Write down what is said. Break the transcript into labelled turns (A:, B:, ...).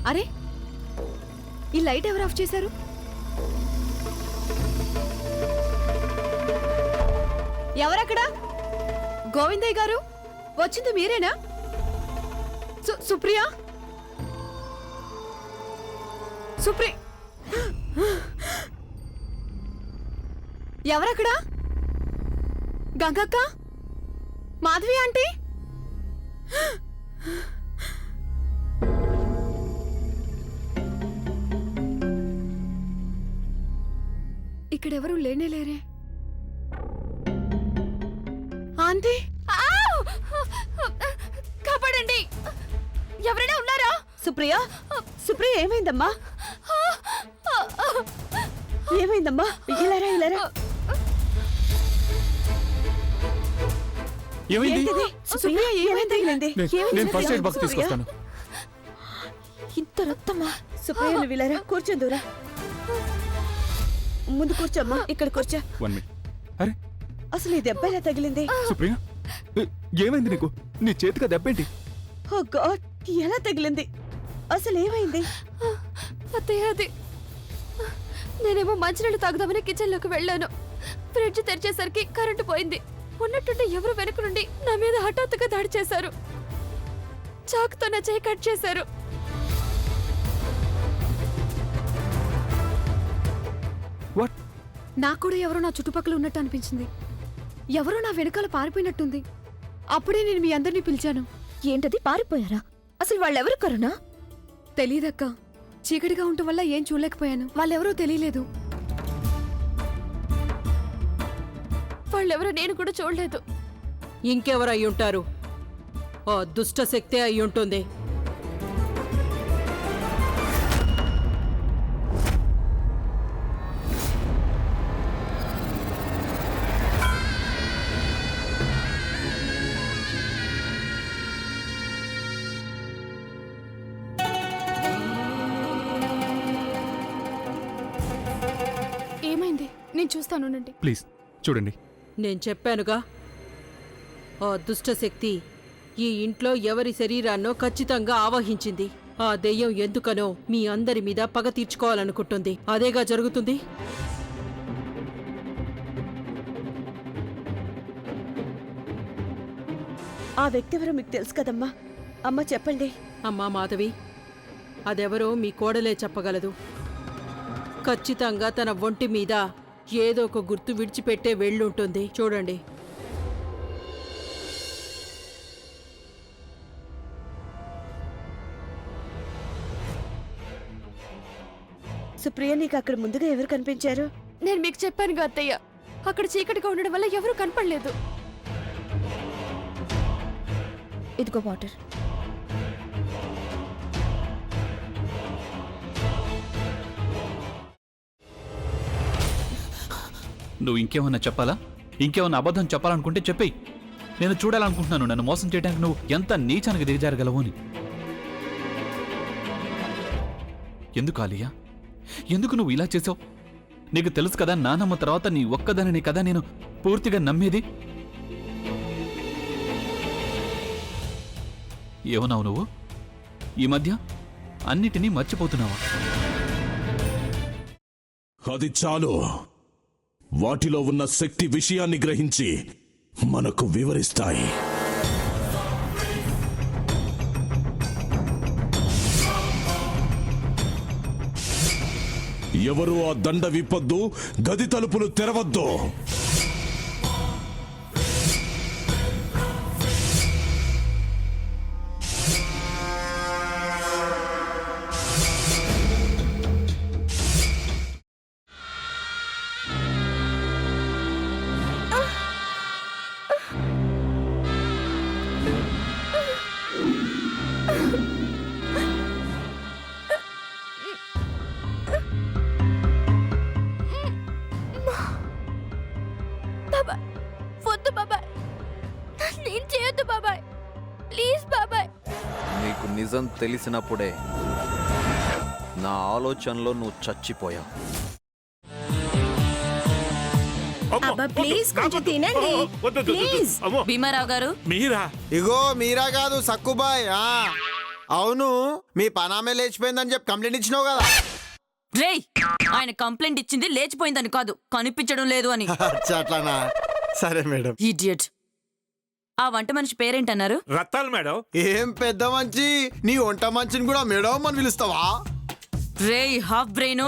A: అరే, ఈ లైట్ ఎవరు ఆఫ్ చేశారు? ఎవరక్కడ? గోవిందయ్య గారు, వచ్చింది మీరేనా? సుప్రియ, సుప్రి, ఎవరక్కడ? గంగక్క, మాధవి ఆంటీ, ఇక్కడెవరూ లేనేలేరే. ఆంటీ, కాపాడండి, ఎవరైనా ఉన్నారా?
B: సుప్రియ, సుప్రియ, ఏమైందమ్మా? ఏమైందమ్మా? ఇలారా, ఇలారా. ఇంత రక్తమా? సుప్రియ, నువ్వు ఇలారా, కూర్చోందురా. ముందు కూర్చోమ్మా, ఇక్కడ కూర్చో. అసలు ఈ దెబ్బ ఎలా తగిలింది?
C: సుప్రియ, ఏమైంది నీకు? నీ చేతికి దెబ్బేంటి?
B: ఓ గాడ్, ఎలా తగిలింది? అసలు ఏమైంది?
A: అత్తయ్య, అది నేనేమో మంచినీళ్ళు తాగుదామని కిచెన్ లోకి వెళ్ళాను. ఫ్రిడ్జ్ తెరిచేసరికి కరెంటు పోయింది. ఉన్నట్టుండి ఎవరు వెనక నుండి నా మీద హఠాత్తుగా దాడి చేశారు. చాకుతో నా చేయి కట్ చేశారు. నాకు కూడా ఎవరో నా చుట్టుపక్కల ఉన్నట్టు అనిపించింది. ఎవరో నా వెనకాల పారిపోయినట్టుంది. అప్పుడే నేను మీ అందరినీ పిలిచాను.
B: ఏంటది, పారిపోయారా? అసలు వాళ్ళెవరు? కరుణా?
A: తెలీదక్క, చీకటిగా ఉండటం వల్ల ఏం చూడలేకపోయాను. వాళ్ళెవరో తెలియలేదు. వాళ్ళెవరో నేను కూడా చూడలేదు.
D: ఇంకెవరు అయ్యుంటారు? ఓ దుష్ట శక్తే అయ్యుంటుంది.
A: ఏమైంది? నేను చూస్తానుండండి.
C: ప్లీజ్ చూడండి.
D: నేను చెప్పానుగా, ఆ దుష్టశక్తి ఈ ఇంట్లో ఎవరి శరీరాన్నో ఖచ్చితంగా ఆవహించింది. ఆ దెయ్యం ఎందుకనో మీ అందరి మీద పగ తీర్చుకోవాలనుకుంటుంది. అదేగా జరుగుతుంది.
B: ఆ వ్యక్తి ఎవరో మీకు తెలుసు కదమ్మా? అమ్మ, చెప్పండి.
D: అమ్మా మాధవి, అదెవరో మీ కోడలే చెప్పగలదు. ఖచ్చితంగా తన ఒంటి మీద ఏదో ఒక గుర్తు విడిచిపెట్టే వెళ్ళుంటుంది. చూడండి.
B: సుప్రియ, నీకు అక్కడ ముందుగా ఎవరు కనిపించారు?
A: నేను మీకు చెప్పానుగా అత్తయ్య, అక్కడ చీకటిగా ఉండడం వల్ల ఎవరూ కనపడలేదు.
B: ఇదిగో వాటర్.
C: నువ్వు ఇంకేమన్నా చెప్పాలా? ఇంకేమన్నా అబద్ధం చెప్పాలనుకుంటే చెప్పేయి. నేను చూడాలనుకుంటున్నాను నన్ను మోసం చేయడానికి నువ్వు ఎంత నీచానికి దిగజారగలవు అని. ఎందుకు ఆలియా, ఎందుకు నువ్వు ఇలా చేసావు? నీకు తెలుసు కదా, నానమ్మ తర్వాత నీ ఒక్కదానిని కదా నేను పూర్తిగా నమ్మేది. ఏమన్నావు నువ్వు? ఈ మధ్య అన్నిటినీ మర్చిపోతున్నావా?
E: అది చాలు. వాటిలో ఉన్న శక్తి విషయాన్ని గ్రహించి మనకు వివరిస్తాయి. ఎవరు ఆ దండ విప్పొద్దు, గది తలుపులు తెరవద్దు.
A: వద్దు బాబాయ్, నేను చేయొద్దు బాబాయ్, ప్లీజ్ బాబాయ్.
F: నీకు నిజం తెలిసినప్పుడే నా ఆలోచనలో నువ్వు చచ్చిపోయావు.
B: ప్లీజ్ కొంచెం తినండి.
G: భీమారావు గారు,
H: మీరా? ఇగో మీరా కాదు, సక్కుబాయ్.
G: అవును మీ పనామే లేచిపోయిందని చెప్పి కంప్లైంట్ ఇచ్చినావు కదా.
H: రేయ్ ఆయన కంప్లైంట్ ఇచ్చింది లేచిపోయిందని కాదు, కనిపించడం లేదు అని.
G: అచ్చా, అట్లానా? సరే మేడం.
H: ఇడియట్. ఆ వంట మనిషి పేరేంటన్నారు?
I: రత్తాలు మేడం.
G: ఏం పెద్ద మంచి, నీ వంట మంచిని కూడా మేడం అని పిలుస్తావా?
H: రేయ్ హాఫ్ బ్రెయిన్,